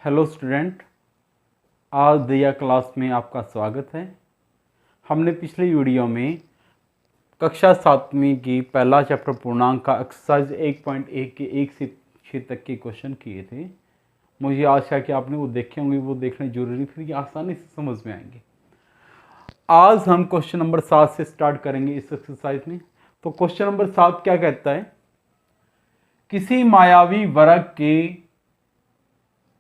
Hello student, आज दिया class में आपका स्वागत है। हमने पिछले वीडियो में कक्षा 7वीं की पहला चैप्टर पूर्णांक का एक्सरसाइज 1.1 के 1 से 6 तक के क्वेश्चन किए थे। मुझे आशा है कि आपने वो देखे होंगे, वो देखने जरूरी, फिर ये आसानी से समझ में आएंगे। आज हम क्वेश्चन नंबर 7 से स्टार्ट करेंगे इस एक्सरसाइज में। तो क्वेश्चन नंबर 7 क्या कहता है? किसी मायावी वर्ग के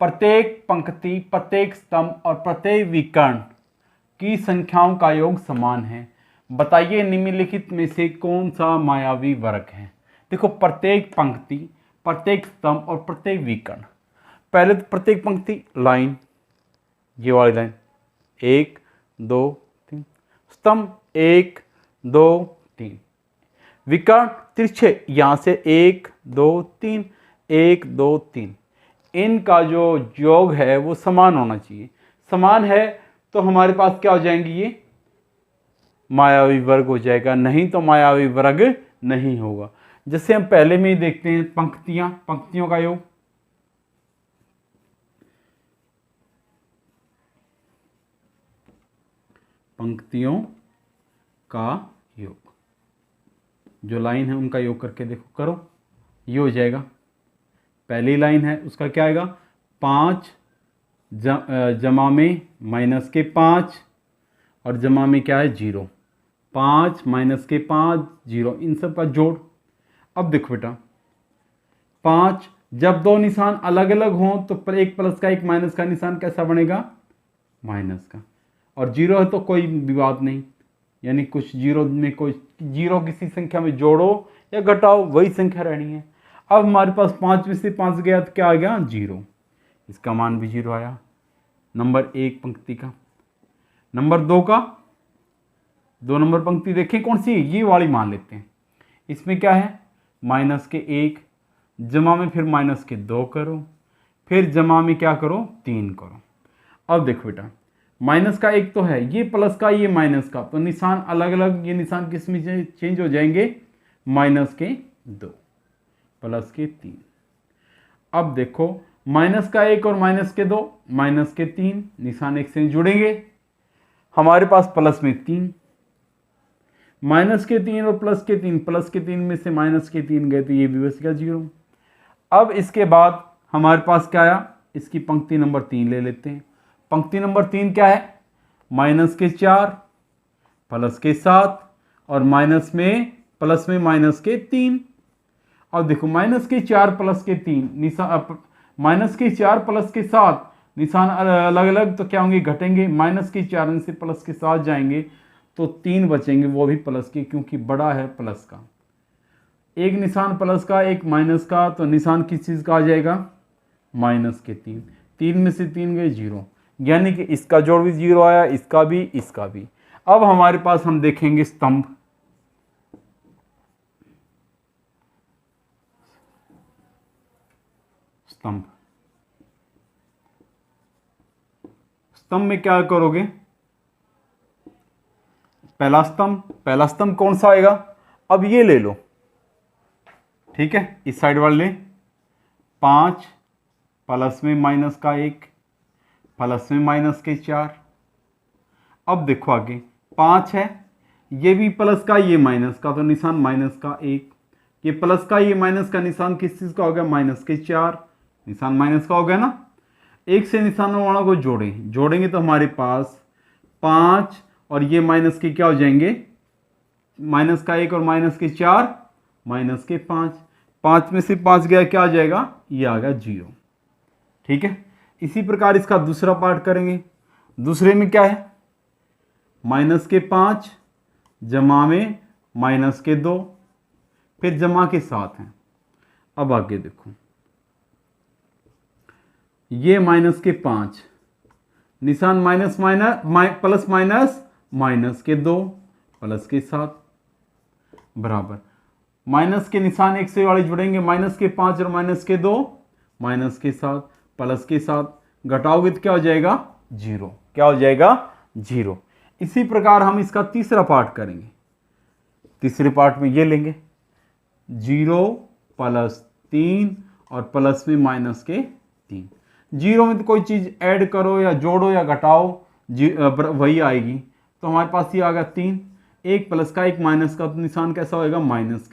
प्रत्येक पंक्ति, प्रत्येक स्तंभ और प्रत्येक विकर्ण की संख्याओं का योग समान है। बताइए निम्नलिखित में से कौन सा मायावी वर्ग है। देखो, प्रत्येक पंक्ति, प्रत्येक स्तंभ और प्रत्येक विकर्ण। पहले तो प्रत्येक पंक्ति लाइन, ये वाली लाइन 1 2 3, स्तंभ 1 2 3, विकर्ण तिरछे यहां से 1 2 3 1 2 3, इनका जो योग है वो समान होना चाहिए। समान है तो हमारे पास क्या हो जाएंगे, ये मायावी वर्ग हो जाएगा, नहीं तो मायावी वर्ग नहीं होगा। जैसे हम पहले में ही देखते हैं, पंक्तियां, पंक्तियों का योग, पंक्तियों का योग, जो लाइन है उनका योग करके देखो, करो, ये हो जाएगा। पहली लाइन है उसका क्या आएगा, 5 जमा में माइनस के 5 और जमा में क्या है 0, 5 माइनस के 5 0, इन सब का जोड़। अब देखो बेटा, 5 जब दो निशान अलग अलग हों तो एक प्लस का एक माइनस का निशान कैसा बनेगा, माइनस का। और 0 है तो कोई विवाद नहीं, यानी कुछ 0 में कोई 0 किसी संख्या में जोड़ो या घटाओ, वही संख्या रहनी है। अब हमारे पास 5 में से 5 गया तो क्या आ गया, 0, इसका मान भी 0 आया। नंबर 1 पंक्ति का। नंबर 2 का, 2 नंबर पंक्ति देखें कौन सी, ये वाली मान लेते हैं। इसमें क्या है, माइनस के 1 जमा में फिर माइनस के 2 करो, फिर जमा में क्या करो, 3 करो। अब देखो बेटा, माइनस का 1 तो है, ये प्लस का ये माइनस का, तो निशान अलग अलग, ये निशान किस में चेंज हो जाएंगे, माइनस के 2 प्लस के 3। अब देखो, माइनस का 1 और माइनस के 2, माइनस के 3, निशान एक से जुड़ेंगे, हमारे पास प्लस में 3, माइनस के 3 और प्लस के 3, प्लस के 3 में से माइनस के 3 गए तो ये भी बच गया 0। अब इसके बाद हमारे पास क्या आया, इसकी पंक्ति नंबर 3 ले लेते हैं। पंक्ति नंबर 3 क्या है, माइनस के 4 प्लस के 7 और माइनस में प्लस में माइनस के 3। अब देखो, माइनस के 4 प्लस के 3 निशान, माइनस के 4 प्लस के 7 निशान अलग अलग तो क्या होंगे, घटेंगे। माइनस के 4 से प्लस के 7 जाएंगे तो 3 बचेंगे, वो भी प्लस के, क्योंकि बड़ा है प्लस का। एक निशान प्लस का, एक माइनस का, तो निशान किस चीज़ का आ जाएगा, माइनस के 3। 3 में से 3 गए 0, यानी कि इसका जोड़ भी 0 आया, इसका भी, इसका भी। अब हमारे पास हम देखेंगे स्तंभ। स्तंभ, स्तंभ में क्या करोगे, पहला स्तंभ कौन सा आएगा, अब ये ले लो, ठीक है, इस साइड वाले ले, 5 प्लस में माइनस का 1 प्लस में माइनस के 4। अब देखो आगे, 5 है, ये भी प्लस का ये माइनस का, तो निशान माइनस का 1, ये प्लस का ये माइनस का, निशान किस चीज़ का हो गया, माइनस के 4, निशान माइनस का हो गया ना। एक से निशानों वालों को जोड़ेंगे तो हमारे पास 5 और ये माइनस के क्या हो जाएंगे, माइनस का 1 और माइनस के 4, माइनस के 5। 5 में से 5 गया, क्या आ जाएगा, ये आ गया 0, ठीक है। इसी प्रकार इसका दूसरा पार्ट करेंगे। दूसरे में क्या है, माइनस के 5 जमा में माइनस के 2 फिर जमा के 7 हैं। अब आगे देखो, ये माइनस के 5 निशान माइनस प्लस माइनस माइनस के 2 प्लस के 7 बराबर, माइनस के निशान एक से वाले जुड़ेंगे, माइनस के 5 और माइनस के 2, माइनस के 7 प्लस के 7, घटाओगे तो क्या हो जाएगा, 0, क्या हो जाएगा, 0। इसी प्रकार हम इसका तीसरा पार्ट करेंगे। तीसरे पार्ट में ये लेंगे, 0 प्लस 3 और प्लस में माइनस के 3, जीरो में तो कोई चीज़ ऐड करो या जोड़ो या घटाओ वही आएगी। तो हमारे पास ये आ गया 3, एक प्लस का एक माइनस का, तो निशान कैसा होएगा माइनस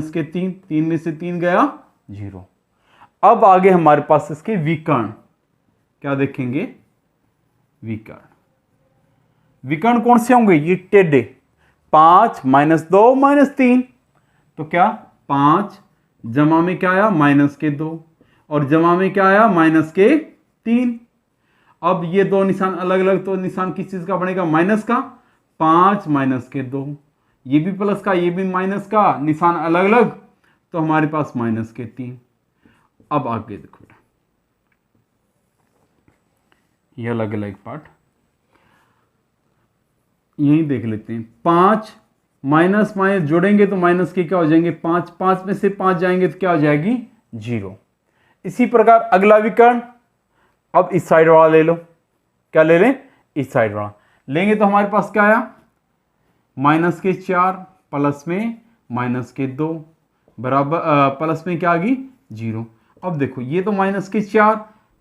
के 3, 3 में से 3 गया 0। अब आगे हमारे पास इसके विकर्ण, क्या देखेंगे विकर्ण। विकर्ण कौन से होंगे, ये टेढ़े, 5 - 2 - 3, तो क्या 5 जमा में क्या आया -2 और जमा में क्या आया -3। अब ये दो निशान अलग अलग, तो निशान किस चीज का बनेगा, माइनस का। 5 - 2, ये भी प्लस का ये भी माइनस का, निशान अलग अलग, तो हमारे पास -3। अब आगे देखो बेटा, ये अलग अलग पार्ट यही देख लेते हैं। 5 माइनस माइनस जोड़ेंगे तो माइनस के क्या हो जाएंगे 5, 5 में से 5 जाएंगे तो क्या हो जाएगी 0। इसी प्रकार अगला विकर्ण, अब इस साइड वाला ले लो, क्या ले लें, इस साइड वाला लेंगे तो हमारे पास क्या आया -4 प्लस में -2 बराबर प्लस में क्या आ गई 0। अब देखो ये तो -4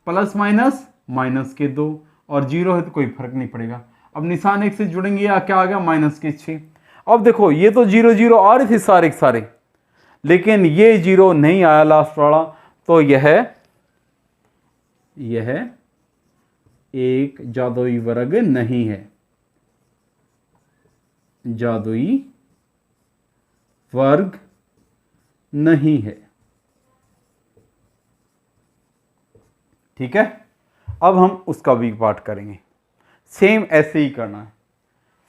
प्लस माइनस -2 और 0 है तो कोई फर्क नहीं पड़ेगा। अब निशान एक से जुड़ेंगे या क्या आ गया -6। अब देखो ये तो 0 0 आ रहे थे सारे के सारे, लेकिन ये 0 नहीं आया लास्ट वाला, तो यह एक जादुई वर्ग नहीं है, जादुई वर्ग नहीं है। ठीक है, अब हम उसका भी पाठ करेंगे। सेम ऐसे ही करना है,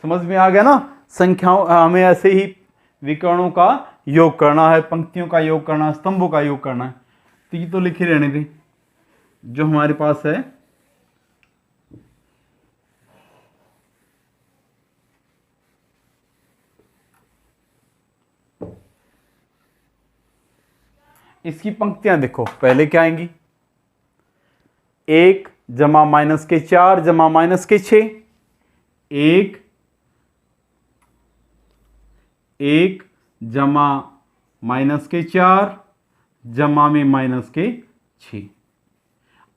समझ में आ गया ना। संख्याओं हमें ऐसे ही विकर्णों का योग करना है, पंक्तियों का योग करना है, स्तंभों का योग करना है। तो ये तो लिखे रहने दें जो हमारे पास है। इसकी पंक्तियां देखो, पहले क्या आएंगी 1 जमा -4 जमा -6, 1 जमा -4 जमा में -6।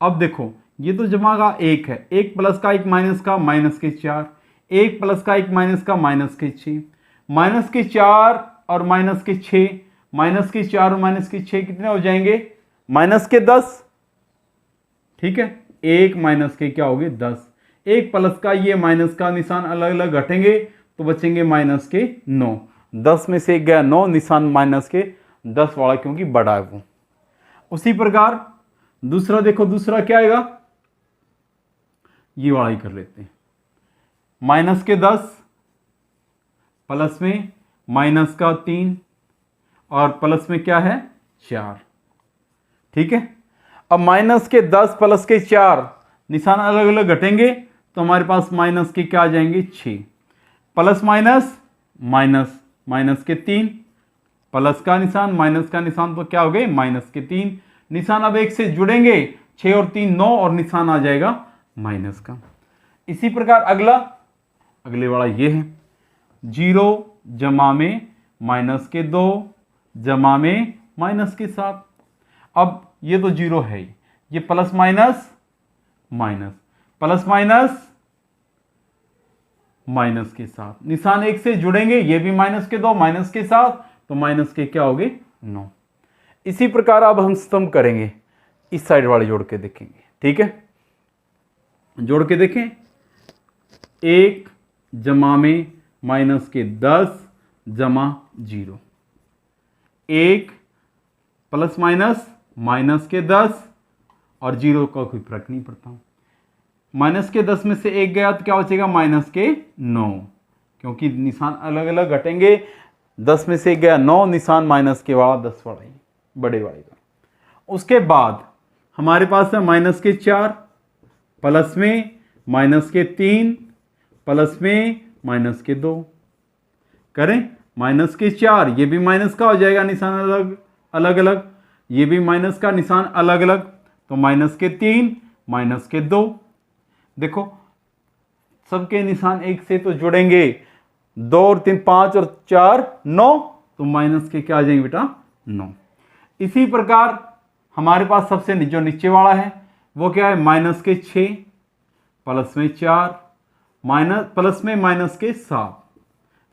अब देखो ये तो जमा का 1 है, 1 प्लस का 1 माइनस का -4, 1 प्लस का 1 माइनस का -6, -4 और -6, -4 और -6 कितने हो जाएंगे -10। ठीक है, 1 माइनस के क्या हो गए 10, 1 प्लस का ये माइनस का निशान अलग अलग घटेंगे तो बचेंगे -9, 10 में से 1 गया 9, निशान -10 वाला क्योंकि बड़ा है वो। उसी प्रकार दूसरा देखो, दूसरा क्या आएगा, ये वाला ही कर लेते हैं। -10 प्लस में -3 और प्लस में क्या है 4। ठीक है, अब -10 प्लस के 4 निशान अलग अलग घटेंगे तो हमारे पास माइनस के क्या आ जाएंगे 6, प्लस माइनस के 3, प्लस का निशान माइनस का निशान तो क्या हो गए -3 निशान। अब एक से जुड़ेंगे 6 और 3 9 और निशान आ जाएगा माइनस का। इसी प्रकार अगले वाला ये है 0 जमा में -2 जमा में -7। अब ये तो 0 है, ये प्लस माइनस प्लस माइनस के साथ निशान एक से जुड़ेंगे, ये भी -2 माइनस के साथ, तो माइनस के क्या हो गए 9। इसी प्रकार अब हम स्तंभ करेंगे, इस साइड वाले जोड़ के देखेंगे। ठीक है, जोड़ के देखें, 1 जमा में -10 जमा 0, 1 प्लस -10 और 0 का कोई फर्क नहीं पड़ता। -10 में से 1 गया तो क्या बचेगा -9, क्योंकि निशान अलग अलग घटेंगे। 10 में से 1 गया 9, निशान माइनस के वाला 10 वाला ही बड़े वाले का। उसके बाद हमारे पास है -4 प्लस में -3 प्लस में -2 करें। -4 ये भी माइनस का हो जाएगा, निशान अलग अलग, ये भी माइनस का निशान अलग अलग, तो -3 -2। देखो सबके निशान एक से तो जुड़ेंगे, 2 और 3 5 और 4 9, तो माइनस के क्या आ जाएंगे बेटा 9। इसी प्रकार हमारे पास सबसे जो नीचे वाला है वो क्या है, माइनस के 6 प्लस में 4 प्लस में माइनस के 7।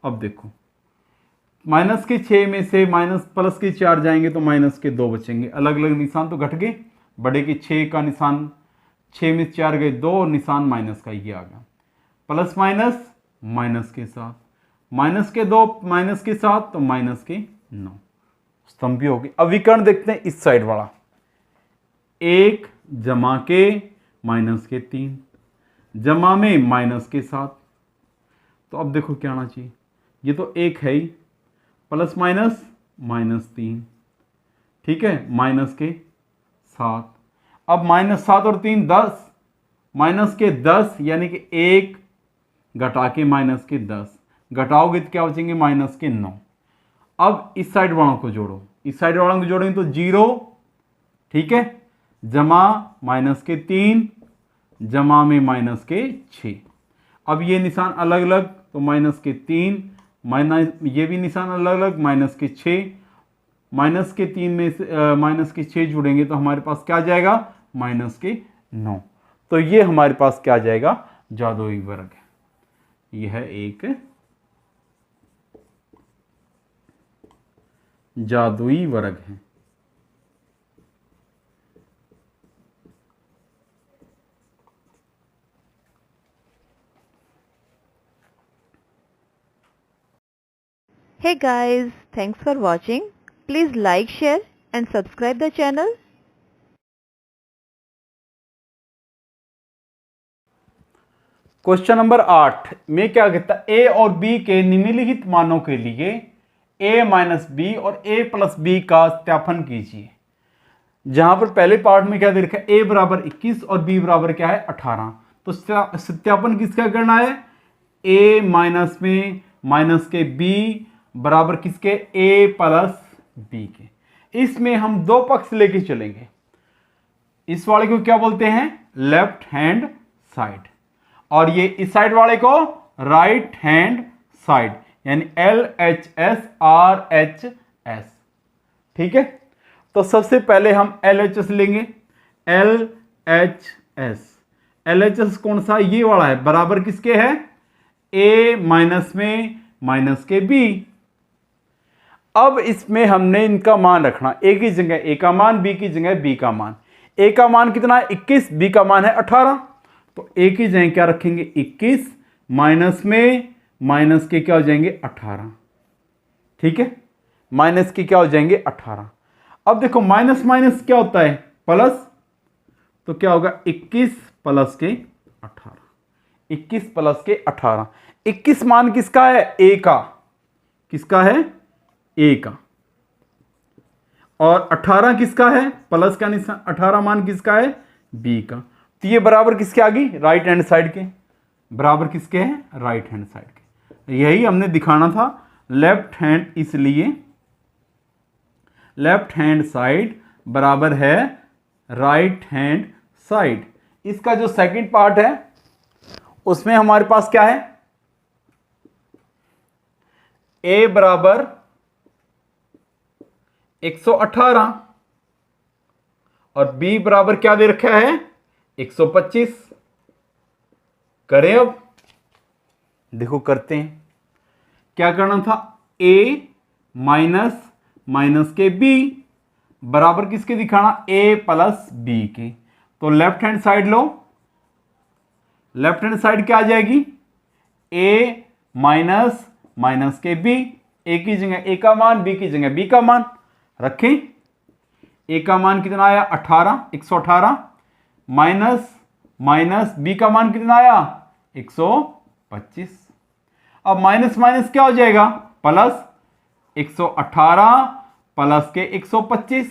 अब देखो माइनस के 6 में से माइनस प्लस के 4 जाएंगे तो माइनस के 2 बचेंगे, अलग अलग निशान तो घट गए, बड़े के 6 का निशान 6 में 4 गए 2 और निशान माइनस का ये आ गया, प्लस माइनस माइनस के 7, माइनस के 2 माइनस के 7 तो माइनस के 9, स्तंभ हो गई। अब विकर्ण देखते हैं इस साइड वाला, 1 जमा के माइनस के 3 जमा में माइनस के 7। तो अब देखो क्या आना चाहिए, ये तो 1 है ही, प्लस माइनस माइनस 3, ठीक है, माइनस के 7। अब माइनस 7 और 3 10, माइनस के 10 यानी कि 1 घटा के माइनस के 10, घटाओगे तो क्या बचेंगे, माइनस के 9। अब इस साइड वालों को जोड़ो, इस साइड वालों को जोड़ेंगे तो 0, ठीक है, जमा माइनस के 3 जमा में माइनस के 6। अब ये निशान अलग अलग तो माइनस के 3 माइनस, ये भी निशान अलग अलग, माइनस के 6, माइनस के 3 में से माइनस के 6 जुड़ेंगे तो हमारे पास क्या आ जाएगा, माइनस के 9। तो ये हमारे पास क्या आ जाएगा, जादुई वर्ग है। यह एक जादुई वर्ग है। Hey guys, thanks for watching. Please like, share and subscribe the channel. Question number 8 में क्या कहता है, ए और बी के निम्नलिखित मानों के लिए ए माइनस बी और ए प्लस बी का सत्यापन कीजिए। जहां पर पहले पार्ट में क्या दे रखा है, ए बराबर 21 और बी बराबर क्या है 18। तो सत्यापन किसका करना है, ए माइनस में माइनस के बी बराबर किसके, ए प्लस बी के। इसमें हम दो पक्ष लेके चलेंगे, इस वाले को क्या बोलते हैं, लेफ्ट हैंड साइड, और ये इस साइड वाले को राइट हैंड साइड, यानी LHS RHS, ठीक है। तो सबसे पहले हम LHS लेंगे, LHS कौन सा, ये वाला है, बराबर किसके है, A माइनस में माइनस के B। अब इसमें हमने इनका मान रखना, A की जगह A का मान, B की जगह B का मान। A का मान कितना है 21, B का मान है 18, तो A की जगह क्या रखेंगे 21, माइनस में माइनस के क्या हो जाएंगे 18, ठीक है, माइनस के क्या हो जाएंगे 18। अब देखो माइनस माइनस क्या होता है प्लस, तो क्या होगा 21 प्लस के 18, 21 प्लस के 18। 21 मान किसका है, ए का, किसका है ए का, और 18 किसका है, प्लस का निशान 18 मान किसका है बी का। तो ये बराबर किसके आ गई, राइट हैंड साइड के, बराबर किसके हैं राइट हैंड साइड के। यही हमने दिखाना था, लेफ्ट हैंड, इसलिए लेफ्ट हैंड साइड बराबर है राइट हैंड साइड। इसका जो सेकंड पार्ट है उसमें हमारे पास क्या है, ए बराबर 118 और बी बराबर क्या दे रखा है 125। करें, अब देखो करते हैं, क्या करना था, ए माइनस माइनस के बी बराबर किसके दिखाना, ए प्लस बी के। तो लेफ्ट हैंड साइड लो, लेफ्ट हैंड साइड क्या आ जाएगी, ए माइनस माइनस के बी, ए की जगह ए का मान, बी की जगह बी का मान रखें। ए का मान कितना आया 18, 118, माइनस माइनस बी का मान कितना आया 125। अब माइनस माइनस क्या हो जाएगा प्लस, 118 प्लस के 125,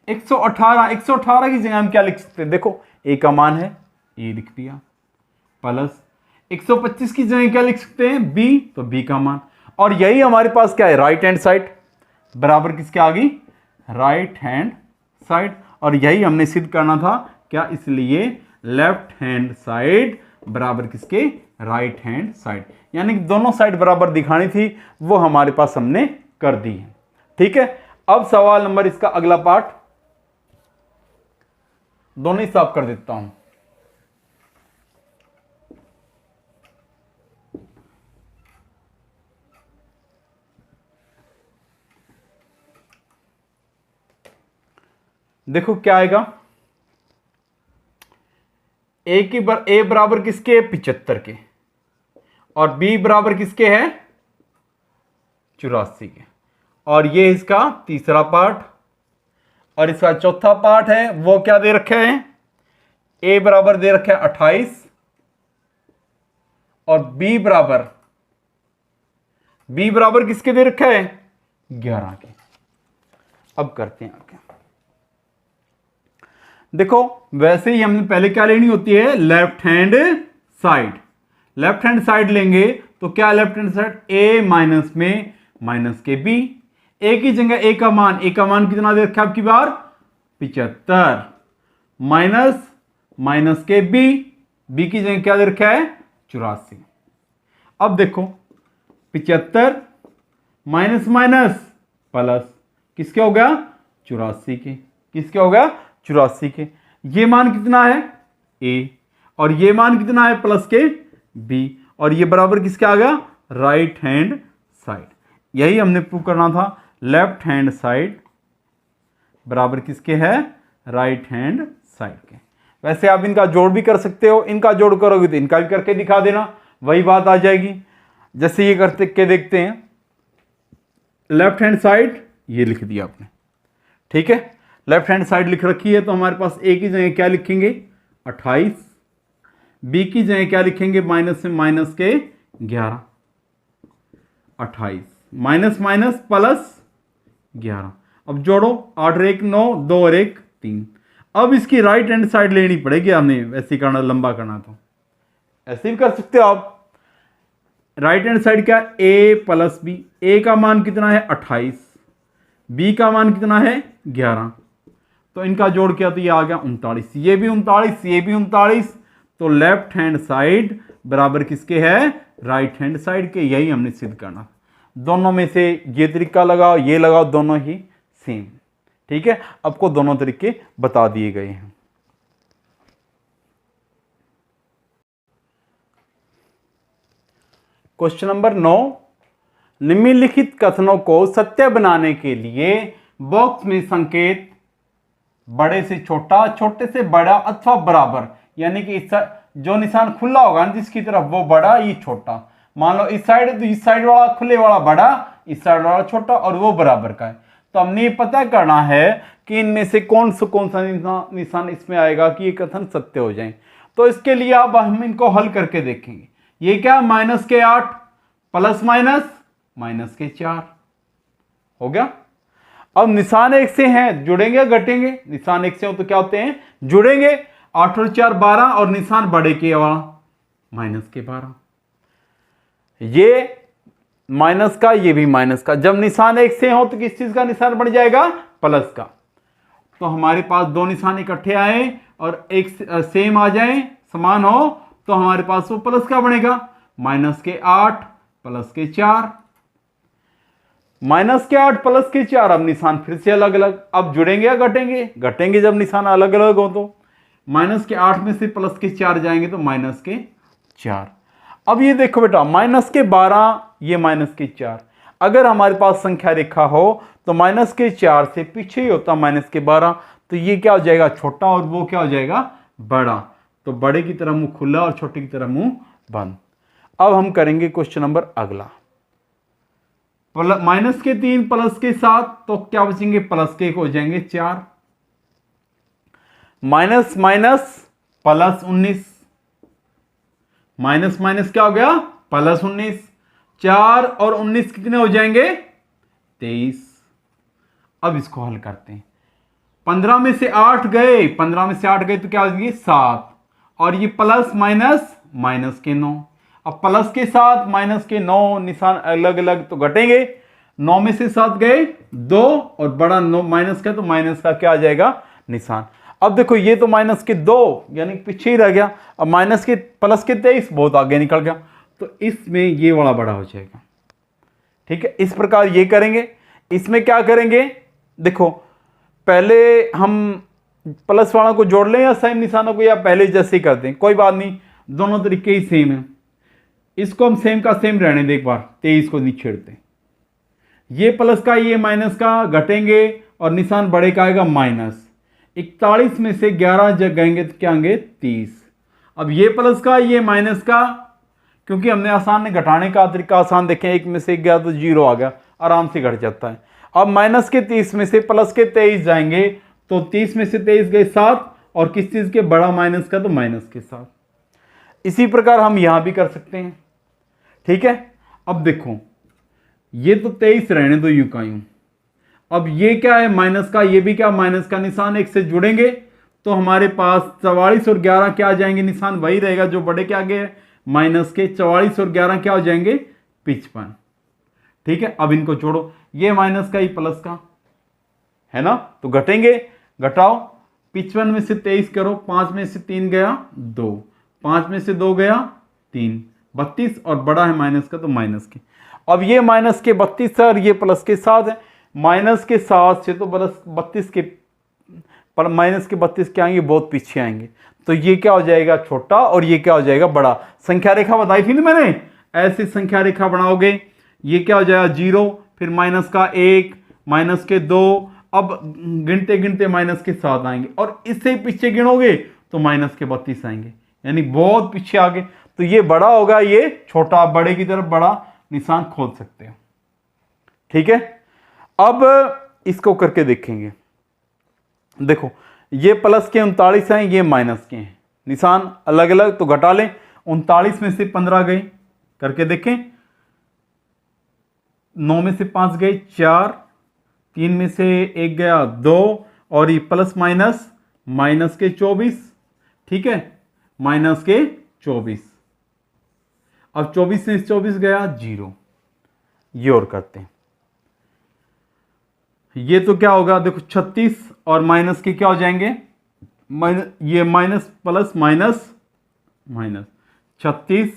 118 की जगह हम क्या लिख सकते हैं, देखो ए का मान है ए लिख दिया, प्लस 125 की जगह क्या लिख सकते हैं बी, तो बी का मान। और यही हमारे पास क्या है राइट हैंड साइड, बराबर किसके आ गई राइट हैंड साइड। और यही हमने सिद्ध करना था क्या, इसलिए लेफ्ट हैंड साइड बराबर किसके राइट हैंड साइड, यानी कि दोनों साइड बराबर दिखानी थी, वो हमारे पास हमने कर दी है, ठीक है। अब सवाल नंबर इसका अगला पार्ट, दोनों ही साफ कर देता हूं। देखो क्या आएगा, ए बराबर किसके, 75 के, और बी बराबर किसके है, 84 के। और ये इसका तीसरा पार्ट, और इसका चौथा पार्ट है वो क्या दे रखे हैं, ए बराबर दे रखा है 28 और बी बराबर किसके दे रखा है, 11 के। अब करते हैं आगे। देखो वैसे ही हमने पहले क्या लेनी होती है, left hand side. Left hand side लेंगे तो क्या, लेफ्ट हैंड साइड ए माइनस में माइनस के बी, ए की जगह ए का मान कितना दे रखा है आपकी बार, 75 माइनस के बी की जगह क्या दे रखा है, 84। अब देखो 75 माइनस प्लस किसके हो गया, 84 के। किसके हो गया, 84 के। ये मान कितना है, ए, और ये मान कितना है, प्लस के बी, और ये बराबर किसके आ गया, राइट हैंड साइड। यही हमने प्रूव करना था, लेफ्ट हैंड साइड बराबर किसके है, राइट हैंड साइड के। वैसे आप इनका जोड़ भी कर सकते हो, इनका जोड़ करोगे तो इनका भी करके दिखा देना, वही बात आ जाएगी। जैसे ये करते के देखते हैं, लेफ्ट हैंड साइड ये लिख दिया आपने, ठीक है, लेफ्ट हैंड साइड लिख रखी है, तो हमारे पास ए की जगह क्या लिखेंगे, 28, बी की जगह क्या लिखेंगे, माइनस से माइनस के 11, 28 माइनस प्लस 11। अब जोड़ो, 8 और 1 9, 2 और 1 3। अब इसकी राइट हैंड साइड लेनी पड़ेगी हमें, वैसे करना, लंबा करना तो ऐसे भी कर सकते हो आप। राइट हैंड साइड क्या, ए प्लस बी, ए का मान कितना है 28, बी का मान कितना है 11, तो इनका जोड़ किया तो ये आ गया 39, ये भी 39, ये भी 39, तो लेफ्ट हैंड साइड बराबर किसके है, राइट हैंड साइड के। यही हमने सिद्ध करना। दोनों में से ये तरीका लगाओ, ये लगाओ, दोनों ही सेम, ठीक है। आपको दोनों तरीके बता दिए गए हैं। क्वेश्चन नंबर 9, निम्नलिखित कथनों को सत्य बनाने के लिए बॉक्स में संकेत बड़े से छोटा, छोटे से बड़ा अथवा बराबर, यानी कि जो निशान खुला होगा ना जिसकी तरफ, वो बड़ा, ये छोटा। मान लो इस साइड वाला खुले वाला बड़ा, इस साइड वाला छोटा, और वो बराबर का है। तो हमने ये पता करना है कि इनमें से कौन सा निशान इसमें आएगा कि ये कथन सत्य हो जाए। तो इसके लिए अब हम इनको हल करके देखेंगे। ये क्या, माइनस के 8 प्लस माइनस के 4 हो गया। अब निशान एक से हैं, जुड़ेंगे या घटेंगे, निशान एक से हो तो क्या होते हैं, जुड़ेंगे। 8 और 4 12, और निशान बड़े के वाला माइनस के 12, ये माइनस का, ये भी माइनस का। जब निशान एक से हो तो किस चीज का निशान बन जाएगा, प्लस का। तो हमारे पास दो निशान इकट्ठे आए और एक सेम आ जाए, समान हो, तो हमारे पास वो प्लस का बनेगा, माइनस के 8 प्लस के 4, माइनस के 8 प्लस के 4। अब निशान फिर से अलग अलग, अब जुड़ेंगे या घटेंगे, घटेंगे जब निशान अलग अलग हो। तो माइनस के 8 में से प्लस के 4 जाएंगे तो माइनस के 4। अब ये देखो बेटा, माइनस के 12, ये माइनस के 4। अगर हमारे पास संख्या रेखा हो तो माइनस के 4 से पीछे ही होता माइनस के 12, तो ये क्या हो जाएगा, छोटा, और वो क्या हो जाएगा, बड़ा। तो बड़े की तरह मुंह खुला और छोटे की तरह मुंह बंद। अब हम करेंगे क्वेश्चन नंबर अगला, माइनस के 3 प्लस के 7, तो क्या बचेंगे, प्लस के 1 हो जाएंगे 4, माइनस प्लस 19, माइनस माइनस क्या हो गया, प्लस 19, 4 और 19 कितने हो जाएंगे, 23। अब इसको हल करते हैं। 15 में से 8 गए, 15 में से 8 गए तो क्या हो जाएगी, 7, और ये प्लस माइनस के 9। अब प्लस के 7 माइनस के 9, निशान अलग अलग तो घटेंगे। 9 में से 7 गए 2, और बड़ा 9 माइनस का, तो माइनस का क्या आ जाएगा, निशान। अब देखो ये तो माइनस के 2 यानी पीछे ही रह गया, अब माइनस के प्लस के 23 बहुत आगे निकल गया, तो इसमें ये वाला बड़ा हो जाएगा, ठीक है। इस प्रकार ये करेंगे। इसमें क्या करेंगे, देखो पहले हम प्लस वाला को जोड़ लें या सेम निशानों को, या पहले जैसे ही करते हैं, कोई बात नहीं, दोनों तरीके ही सेम है। इसको हम सेम का सेम रहने दें, एक बार 23 को नहीं छेड़ते। ये प्लस का ये माइनस का घटेंगे और निशान बड़े का आएगा माइनस। 41 में से 11 जग गएंगे तो क्या आएंगे 30। अब ये प्लस का ये माइनस का, क्योंकि हमने आसान ने घटाने का तरीका आसान देखें, 1 में से 1 गया तो 0 आ गया, आराम से घट जाता है। अब माइनस के 30 में से प्लस के 23 जाएंगे तो 30 में से 23 गए 7, और किस चीज के बड़ा माइनस का तो माइनस के 7। इसी प्रकार हम यहां भी कर सकते हैं। ठीक है, अब देखो ये तो 23 रहने दो यूं का यूं। अब ये क्या है माइनस का, ये भी क्या माइनस का, निशान एक से जुड़ेंगे तो हमारे पास 44 और 11 क्या आ जाएंगे, निशान वही रहेगा जो बड़े के आगे है माइनस के। 44 और 11 क्या हो जाएंगे 55। ठीक है, अब इनको जोड़ो, ये माइनस का, ये प्लस का है ना, तो घटेंगे, घटाओ। 55 में से 23 करो, 5 में से 3 गया 2, 5 में से 2 गया 3, 32, और बड़ा है माइनस का तो माइनस के। अब ये माइनस के 32 है और ये प्लस के 7 है। माइनस के 7 से तो प्लस 32 के, पर माइनस के 32 क्या आएंगे, बहुत पीछे आएंगे, तो ये क्या हो जाएगा छोटा और ये क्या हो जाएगा बड़ा। संख्या रेखा बताई थी ना मैंने, ऐसी संख्या रेखा बनाओगे, ये क्या हो जाएगा 0, फिर माइनस का 1, माइनस के 2, अब गिनते गिनते माइनस के 7 आएंगे, और इससे पीछे गिनोगे तो माइनस के 32 आएंगे, यानी बहुत पीछे आगे। तो ये बड़ा होगा, ये छोटा, बड़े की तरफ बड़ा निशान खोल सकते हो। ठीक है, अब इसको करके देखेंगे। देखो ये प्लस के 39 हैं, ये माइनस के हैं, निशान अलग अलग, तो घटा लें। 39 में से 15 गए, करके देखें। 9 में से 5 गए 4, 3 में से 1 गया 2, और ये प्लस माइनस, माइनस के 24। ठीक है, माइनस के 24। अब 24 में से 24 गया 0। ये और करते हैं, ये तो क्या होगा देखो 36, और माइनस के क्या हो जाएंगे, ये minus plus minus minus 36,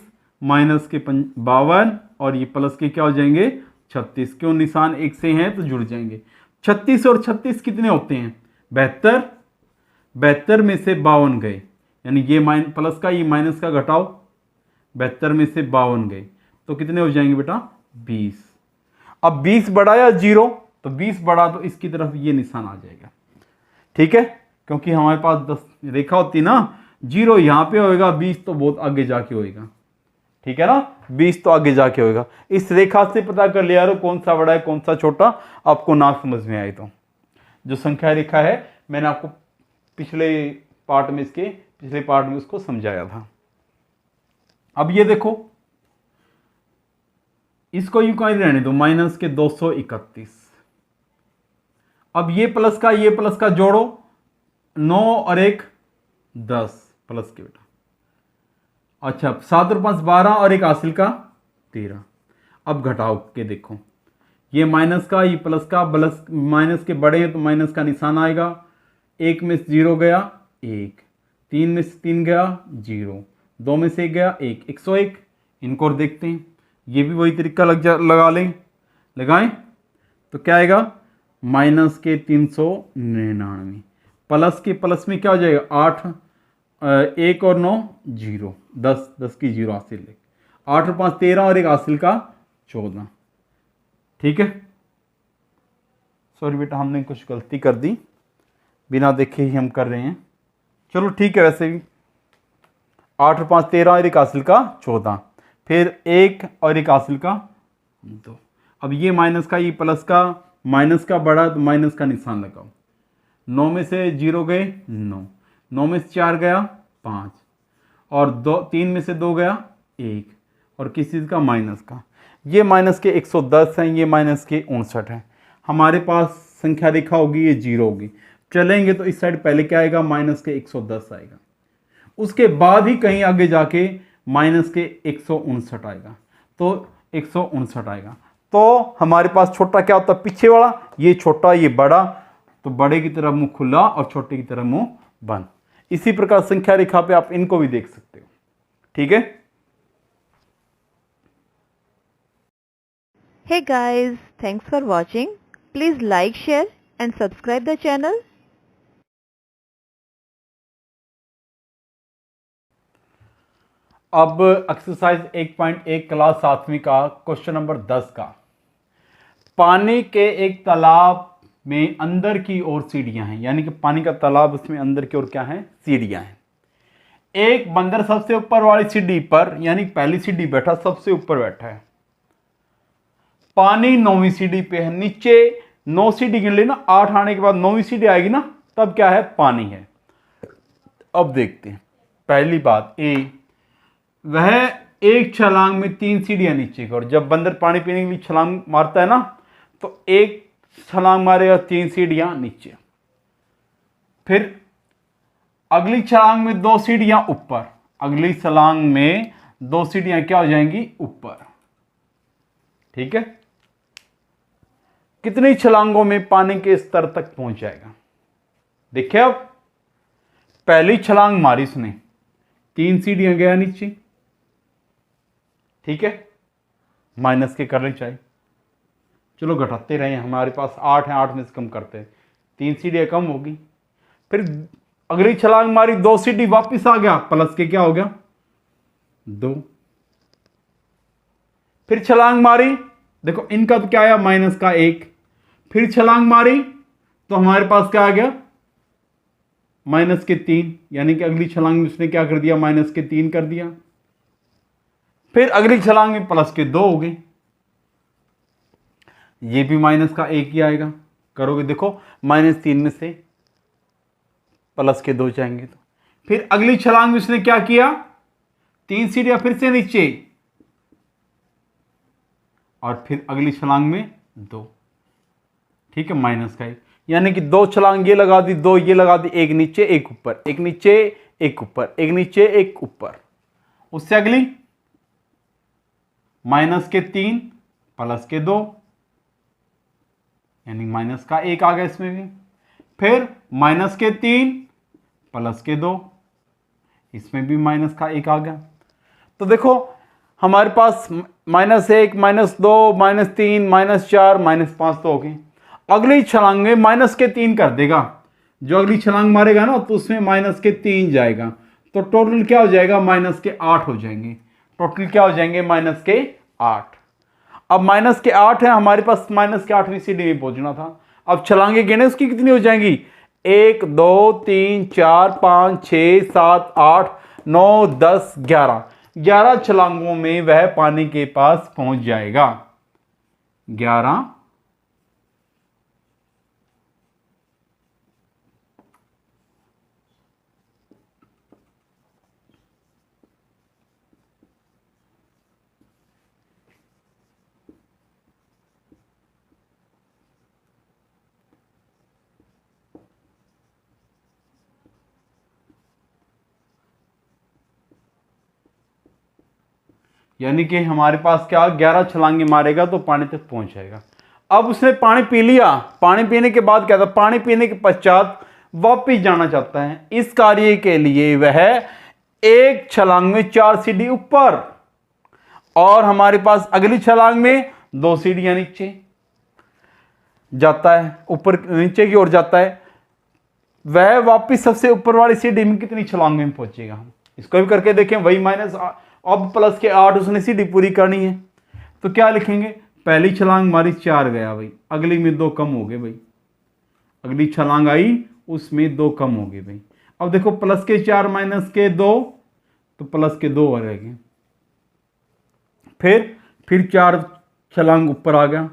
minus के 52, और ये प्लस के क्या हो जाएंगे 36। क्यों, निशान एक से हैं तो जुड़ जाएंगे। 36 और 36 कितने होते हैं 72। 72 में से 52 गए, यानी ये प्लस का ये माइनस का घटाओ, 72 में से 52 गए तो कितने हो जाएंगे बेटा 20। अब 20 बड़ा या 0, तो 20 बड़ा तो इसकी तरफ ये निशान आ जाएगा। ठीक है, क्योंकि हमारे पास 10 रेखा होती ना, 0 यहां पे होएगा, 20 तो बहुत आगे जाके होएगा। ठीक है ना, 20 तो आगे जाके होएगा। इस रेखा से पता कर लिया कौन सा बड़ा है कौन सा छोटा, आपको ना समझ में आए तो। जो संख्या रेखा है मैंने आपको पिछले पार्ट में उसको समझाया था। अब ये देखो, इसको यूं कहीं रहने दो, माइनस के 231। अब ये प्लस का जोड़ो, 9 और 1 10 प्लस के बेटा। अच्छा, 7 और 5 12, और एक हासिल का 13। अब घटाओ के देखो, ये माइनस का ये प्लस का, प्लस माइनस के बड़े हैं तो माइनस का निशान आएगा। 1 में से 0 गया 1, 3 में से 3 गया 0, 2 में से 1 गया 1, 101। इनको और देखते हैं, ये भी वही तरीका लगा लें, लगाएं तो क्या आएगा माइनस के 399, प्लस के प्लस में क्या हो जाएगा 8, 1 और 9 0, 10, 10 की 0 हासिल है, 8 और 5 13, और एक हासिल का 14। ठीक है, सॉरी बेटा हमने कुछ गलती कर दी, बिना देखे ही हम कर रहे हैं। चलो ठीक है, वैसे भी 8 और 5 13, और एक हासिल का 14, फिर 1 और एक हासिल का 2। अब ये माइनस का ये प्लस का, माइनस का बड़ा तो माइनस का निशान लगाओ। 9 में से 0 गए 9, 9 में से 4 गया 5, और 3 में से 2 गया 1, और किस चीज़ का माइनस का। ये माइनस के 110 हैं, ये माइनस के 59 हैं। हमारे पास संख्या रेखा होगी ये 0 होगी, चलेंगे तो इस साइड पहले क्या आएगा माइनस के 110 आएगा, उसके बाद ही कहीं आगे जाके माइनस के 159 आएगा, तो 159 आएगा। तो हमारे पास छोटा क्या होता है पीछे वाला, ये छोटा ये बड़ा, तो बड़े की तरफ मुंह खुला और छोटे की तरफ मुंह बंद। इसी प्रकार संख्या रेखा पे आप इनको भी देख सकते हो। ठीक है। Hey guys, thanks for watching. Please like, share and subscribe the channel. अब एक्सरसाइज 1.1 क्लास 7वीं का क्वेश्चन नंबर 10 का, पानी के एक तालाब में अंदर की ओर सीढ़ियां हैं, यानी कि पानी का तालाब, उसमें अंदर की ओर क्या है, सीढ़ियां हैं। एक बंदर सबसे ऊपर वाली सीढ़ी पर, यानी पहली सीढ़ी बैठा, सबसे ऊपर बैठा है। पानी 9वीं सीढ़ी पे है, नीचे 9 सीढ़ी गिन लेना, 8 आने के बाद 9वीं सीढ़ी आएगी ना, तब क्या है, पानी है। अब देखते हैं, पहली बात ए, वह एक छलांग में 3 सीढ़ियां नीचे की ओर, जब बंदर पानी पीने के लिए छलांग मारता है ना, तो एक छलांग मारेगा 3 सीढ़ियां नीचे, फिर अगली छलांग में 2 सीढ़ियां ऊपर, अगली छलांग में 2 सीढ़ियां क्या हो जाएंगी, ऊपर। ठीक है, कितनी छलांगों में पानी के स्तर तक पहुंच जाएगा। देखिए, अब पहली छलांग मारी उसने, 3 सीढ़ियां गया नीचे। ठीक है, माइनस के करने चाहिए, चलो घटाते रहे, हमारे पास 8 है, 8 में से कम करते हैं, 3 सीढ़ियां कम होगी। फिर अगली छलांग मारी, 2 सीढ़ी वापस आ गया, प्लस के क्या हो गया, 2। फिर छलांग मारी, देखो इनका तो क्या आया, माइनस का 1। फिर छलांग मारी तो हमारे पास क्या आ गया, माइनस के 3, यानी कि अगली छलांग में उसने क्या कर दिया, माइनस के 3 कर दिया। फिर अगली छलांग में प्लस के 2 हो गए, ये भी माइनस का 1 ही आएगा। करोगे देखो, -3 में से प्लस के 2 जाएंगे तो। फिर अगली छलांग में उसने क्या किया, 3 सीढ़ियां फिर से नीचे, और फिर अगली छलांग में 2। ठीक है, माइनस का 1, यानी कि 2 छलांग ये लगा दी, 2 ये लगा दी, एक नीचे एक ऊपर, एक नीचे एक ऊपर, एक नीचे एक ऊपर। उससे अगली माइनस के 3 प्लस के 2, यानी माइनस का 1 आ गया इसमें भी। फिर माइनस के 3 प्लस के 2, इसमें भी माइनस का 1 आ गया। तो देखो हमारे पास -1, -2, -3, -4, -5 तो हो गए। अगली छलांग में माइनस के 3 कर देगा, जो अगली छलांग मारेगा ना, तो उसमें माइनस के 3 जाएगा, तो टोटल क्या हो जाएगा, माइनस के 8 हो जाएंगे। टोटल क्या हो जाएंगे, माइनस के 8। अब माइनस के 8 है हमारे पास, माइनस के 8वीं सीढ़ी में पहुंचना था। अब छलांगे गिने उसकी कितनी हो जाएंगी, 1 2 3 4 5 6 7 8 9 10 11, 11 छलांगों में वह पानी के पास पहुंच जाएगा। 11 यानी कि हमारे पास क्या, 11 छलांगे मारेगा तो पानी तक पहुंच जाएगा। अब उसने पानी पी लिया, पानी पीने के बाद क्या था, पानी पीने के पश्चात वापिस जाना चाहता है। इस कार्य के लिए वह एक छलांग में 4 सीढ़ी ऊपर, और हमारे पास अगली छलांग में 2 सीढ़ियां नीचे जाता है, ऊपर नीचे की ओर जाता है। वह वापिस सबसे ऊपर वाली सीढ़ी में कितनी छलांग में पहुंचेगा, हम इसको भी करके देखें। वही माइनस, अब प्लस के 8 उसने सीढ़ी पूरी करनी है, तो क्या लिखेंगे, पहली छलांग मारी 4 गया भाई, अगली में 2 कम हो गए भाई, अगली छलांग आई उसमें 2 कम हो गए भाई। अब देखो प्लस के 4 माइनस के 2, तो प्लस के 2 रह गए। फिर 4 छलांग ऊपर आ गया,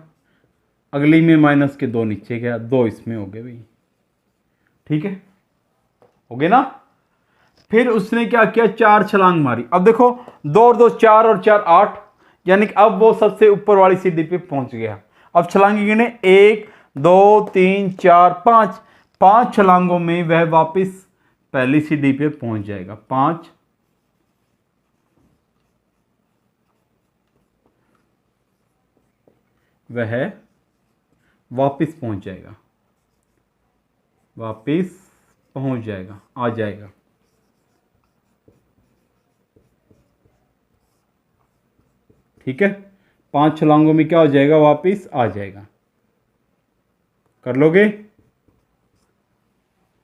अगली में माइनस के 2 नीचे गया, 2 इसमें हो गए भाई। ठीक है, हो गए ना। फिर उसने क्या किया, 4 छलांग मारी। अब देखो 2 और 2 4 और 4 8, यानी कि अब वो सबसे ऊपर वाली सीढ़ी पे पहुंच गया। अब छलांगे गिने, 1 2 3 4 5, 5 छलांगों में वह वापस पहली सीढ़ी पे पहुंच जाएगा। 5 वह वापस पहुंच जाएगा, वापस पहुंच जाएगा, आ जाएगा। ठीक है, 5 छलांगों में क्या हो जाएगा, वापस आ जाएगा। कर लोगे,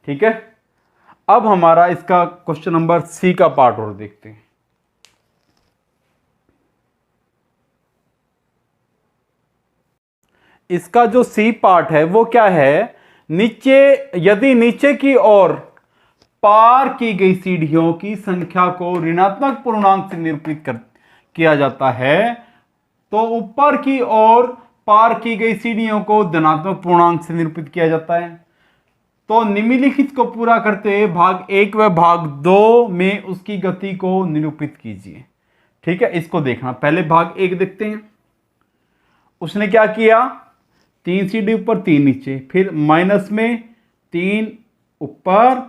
ठीक है। अब हमारा इसका क्वेश्चन नंबर सी का पार्ट और देखते हैं। इसका जो सी पार्ट है वो क्या है, नीचे, यदि नीचे की ओर पार की गई सीढ़ियों की संख्या को ऋणात्मक पूर्णांक से निरूपित किया जाता है, तो ऊपर की ओर पार की गई सीढ़ियों को धनात्मक पूर्णांक से निरूपित किया जाता है। तो निम्नलिखित को पूरा करते हुए भाग 1 व भाग 2 में उसकी गति को निरूपित कीजिए। ठीक है, इसको देखना। पहले भाग 1 देखते हैं। उसने क्या किया, 3 सीढ़ी ऊपर 3 नीचे, फिर माइनस में 3 ऊपर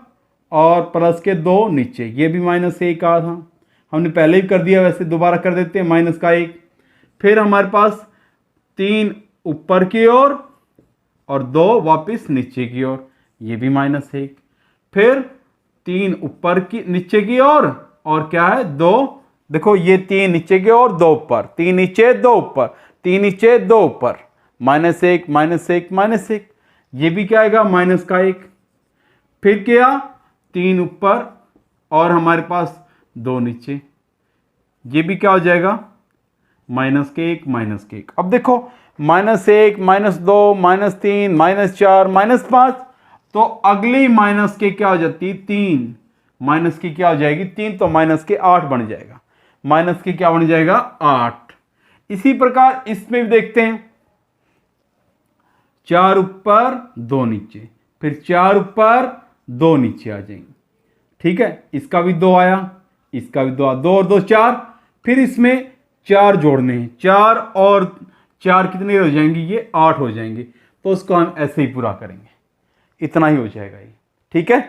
और प्लस के 2 नीचे, ये भी -1 आ था, हमने पहले ही कर दिया, वैसे दोबारा कर देते हैं, -1। फिर हमारे पास 3 ऊपर की ओर और 2 वापस नीचे की ओर, ये भी -1। फिर 3 ऊपर की नीचे की ओर और क्या है 2, देखो ये 3 नीचे की ओर 2 ऊपर, 3 नीचे 2 ऊपर, 3 नीचे 2 ऊपर, -1 -1 -1, ये भी क्या आएगा -1। फिर क्या 3 ऊपर और हमारे पास 2 नीचे, ये भी क्या हो जाएगा -1 -1। अब देखो -1 -2 -3 -4 -5, तो अगली माइनस के क्या हो जाती, 3, माइनस की क्या हो जाएगी 3, तो -8 बन जाएगा, माइनस की क्या बन जाएगा 8। इसी प्रकार इसमें भी देखते हैं, 4 ऊपर 2 नीचे, फिर 4 ऊपर 2 नीचे आ जाएंगे। ठीक है, इसका भी 2 आया, इसका भी 2 आया, 2 और 2 4, फिर इसमें 4 जोड़ने हैं, 4 और 4 कितने हो जाएंगे, ये 8 हो जाएंगे। तो उसको हम ऐसे ही पूरा करेंगे, इतना ही हो जाएगा ये। ठीक है,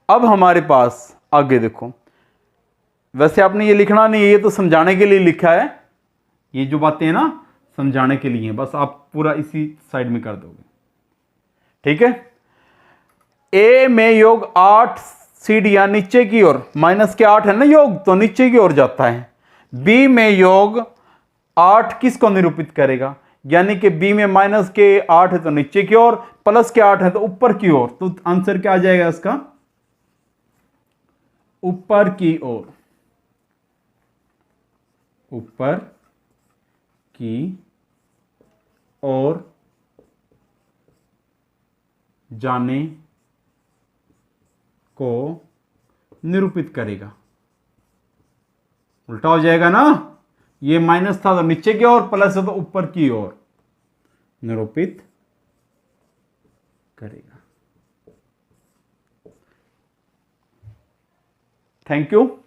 अब हमारे पास आगे देखो, वैसे आपने ये लिखना नहीं है, ये तो समझाने के लिए लिखा है, ये जो बातें हैं ना समझाने के लिए, बस आप पूरा इसी साइड में कर दोगे। ठीक है, ए में योग 8 सीढ़ियां नीचे की ओर, -8 है ना योग, तो नीचे की ओर जाता है। बी में योग 8 किसको निरूपित करेगा, यानी कि बी में -8 है तो नीचे की ओर, +8 है तो ऊपर की ओर, तो आंसर क्या आ जाएगा इसका, ऊपर की ओर, ऊपर की ओर जाने को निरूपित करेगा। उल्टा हो जाएगा ना, ये माइनस था तो नीचे की ओर, प्लस है तो ऊपर की ओर निरूपित करेगा। Thank you.